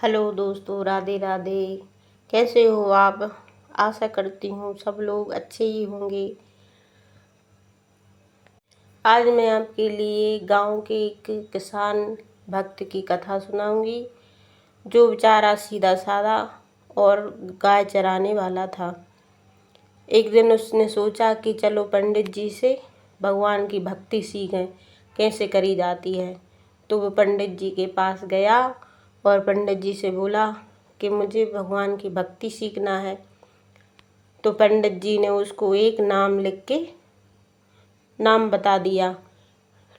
Hello दोस्तों, राधे राधे। कैसे हो आप? आशा करती हूँ सब लोग अच्छे ही होंगे। आज मैं आपके लिए गांव के एक किसान भक्त की कथा सुनाऊंगी, जो बेचारा सीधा साधा और गाय चराने वाला था। एक दिन उसने सोचा कि चलो पंडित जी से भगवान की भक्ति सीखें, कैसे करी जाती है। तो वो पंडित जी के पास गया और पंडित जी से बोला कि मुझे भगवान की भक्ति सीखना है। तो पंडित जी ने उसको एक नाम लिख के नाम बता दिया।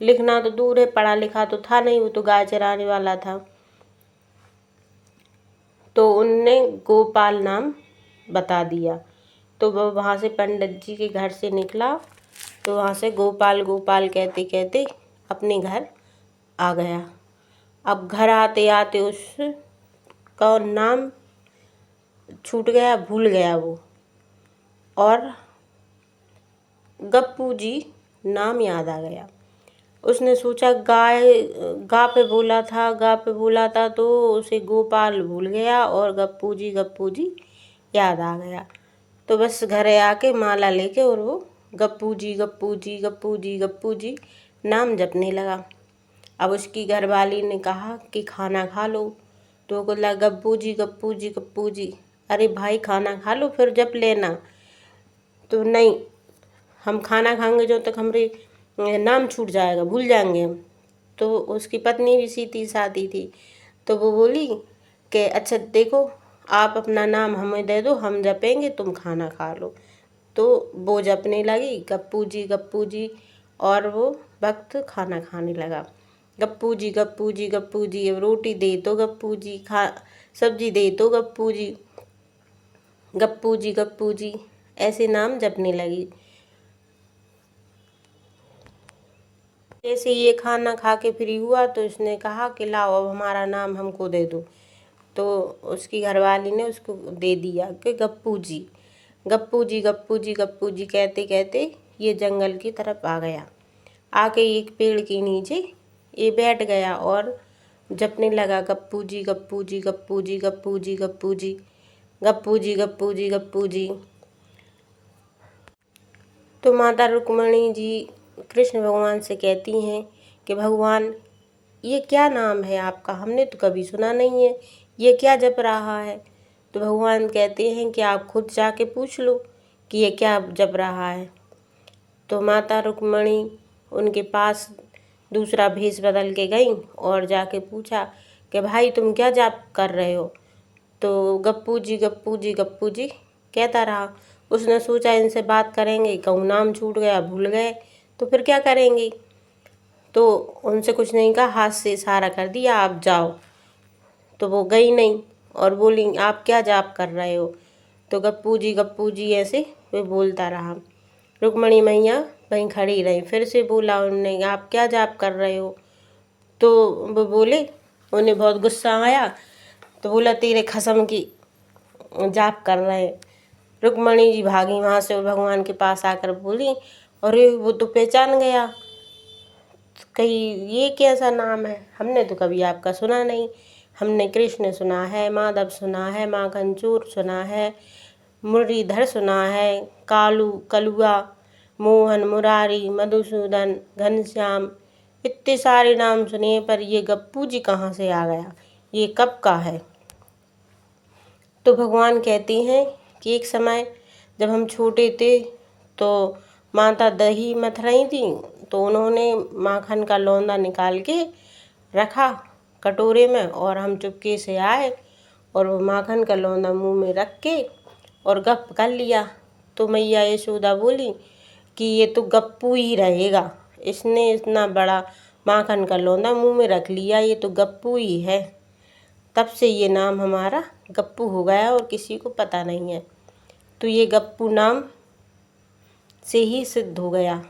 लिखना तो दूर है, पढ़ा लिखा तो था नहीं, वो तो गाय चराने वाला था। तो उनने गोपाल नाम बता दिया। तो वह वहाँ से पंडित जी के घर से निकला, तो वहाँ से गोपाल गोपाल कहते कहते अपने घर आ गया। अब घर आते आते उसका नाम छूट गया, भूल गया वो, और गप्पू जी नाम याद आ गया। उसने सोचा गा पे बोला था तो उसे गोपाल भूल गया और गप्पू जी याद आ गया। तो बस घर आके माला लेके और वो गप्पू जी नाम जपने लगा। अब उसकी घरवाली ने कहा कि खाना खा लो। तो वो बोला गप्पू जी। अरे भाई, खाना खा लो फिर जप लेना। तो नहीं, हम खाना खाएंगे जब तक हमारे नाम छूट जाएगा, भूल जाएंगे हम। तो उसकी पत्नी भी सीधी सादी थी, तो वो बोली कि अच्छा देखो, आप अपना नाम हमें दे दो, हम जपेंगे, तुम खाना खा लो। तो वो जपने लगी गप्पू जी, और वो वक्त खाना खाने लगा। गप्पू जी अब रोटी दे तो गप्पू जी, सब्जी दे तो गप्पू जी ऐसे नाम जपने लगी। जैसे ये खाना खा के फ्री हुआ तो उसने कहा कि लाओ अब हमारा नाम हमको दे दो। तो उसकी घरवाली ने उसको दे दिया कि गप्पू जी कहते कहते ये जंगल की तरफ आ गया। आके एक पेड़ के नीचे ये बैठ गया और जपने लगा गप्पू जी। तो माता रुक्मणी जी कृष्ण भगवान से कहती हैं कि भगवान, ये क्या नाम है आपका? हमने तो कभी सुना नहीं है, ये क्या जप रहा है? तो भगवान कहते हैं कि आप खुद जाके पूछ लो कि ये क्या जप रहा है। तो माता रुक्मणी उनके पास दूसरा भेष बदल के गई और जाके पूछा कि भाई तुम क्या जाप कर रहे हो? तो गप्पू जी कहता रहा। उसने सोचा इनसे बात करेंगे, कहूँ नाम छूट गया, भूल गए तो फिर क्या करेंगे। तो उनसे कुछ नहीं कहा, हाथ से इशारा कर दिया आप जाओ। तो वो गई नहीं और बोली आप क्या जाप कर रहे हो? तो गप्पू जी ऐसे वे बोलता रहा। रुक्मणी मैया वहीं खड़ी रही। फिर से बोला उन्होंने आप क्या जाप कर रहे हो? तो वो बोले, उन्हें बहुत गुस्सा आया। तो बोला तेरे खसम की जाप कर रहे हैं। रुक्मणी जी भागी वहाँ से और भगवान के पास आकर बोली, अरे वो तो पहचान गया, कहीं ये कैसा नाम है? हमने तो कभी आपका सुना नहीं। हमने कृष्ण सुना है, माधव सुना है, माखनचूर सुना है, मुरलीधर सुना है, कालू कलुआ, मोहन मुरारी, मधुसूदन, घनश्याम, इतने सारे नाम सुने, पर ये गप्पू जी कहाँ से आ गया? ये कब का है? तो भगवान कहते हैं कि एक समय जब हम छोटे थे तो माता दही मथ रही थी, तो उन्होंने माखन का लौंदा निकाल के रखा कटोरे में, और हम चुपके से आए और वो माखन का लौंदा मुंह में रख के और गप कर लिया। तो मैया यशोदा बोली कि ये तो गप्पू ही रहेगा, इसने इतना बड़ा माखन का लौंदा मुंह में रख लिया, ये तो गप्पू ही है। तब से ये नाम हमारा गप्पू हो गया और किसी को पता नहीं है। तो ये गप्पू नाम से ही सिद्ध हो गया।